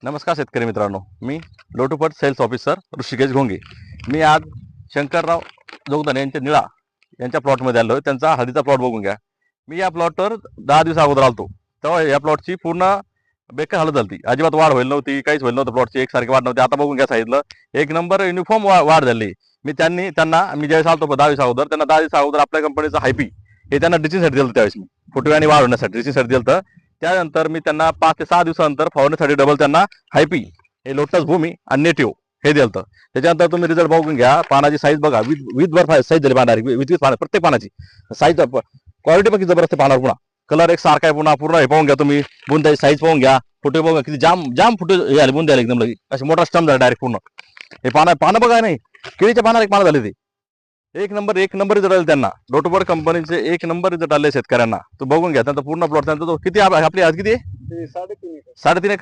नमस्कार शेतकरी मित्रांनो, मी लोटूपट सेल्स ऑफिसर ऋषिकेश घोंगे. मी आज शंकरराव जोगदन यांच्या निळा यांच्या प्लॉटमध्ये आलो. त्यांचा हळदीचा प्लॉट बघून घ्या. मी या प्लॉटवर 10 दिवस अगोदर आलतो, तेव्हा या प्लॉटची पूर्ण बेकार हालत झाली. अजिबात वाढ होईल नव्हती, काहीच होईल नव्हतं. प्लॉटची एकसारखी वाढ नव्हती. आता बघून घ्या, सांगितलं एक नंबर युनिफॉर्म वाढ झाली. त्यांना मी ज्यावेळेस आलतो 10 दिवस अगोदर, त्यांना 10 दिवस अगोदर आपल्या कंपनीचं हायपी हे त्यांना ड्रिचिंगसाठी दिलं. त्यावेळेस मी फुटव्याने वाढ होण्यासाठी ड्रिचिंगसाठी दिलं. त्यानंतर मी त्यांना 5 ते 6 दिवसानंतर फवारण्यासाठी डबल त्यांना हायपी हे लोटस भूमी आणि नेटिव्ह हे दिलं. त्याच्यानंतर तुम्ही रिझल्ट बघून घ्या. पानाची साईज बघा, विथ बर्फ साईज झाली पानाची, विथ पाना प्रत्येक पानाची साईज क्वालिटी पण किती जबरदस्त पानावर. पुन्हा कलर एक सारखा आहे. पुन्हा पूर्ण हे पाहून घ्या तुम्ही, बुंदाची साईज पाहून घ्या, फुटे बघा किती जाम जाम फुटे झाले, बुंद झाले एकदम लगी असे मोठा स्टम झाला डायरेक्ट पूर्ण. हे पानं बघा नाही, केळीच्या पानावर एक पानं झाले. ते एक नंबर रिझल्ट आले त्यांना. लोटोपट कंपनीचे एक नंबर रिझल्ट आले शेतकऱ्यांना. तो बघून घ्या. त्यांचा पूर्ण प्लॉट त्यांचा तो किती आपली आज किती 3.5 एकर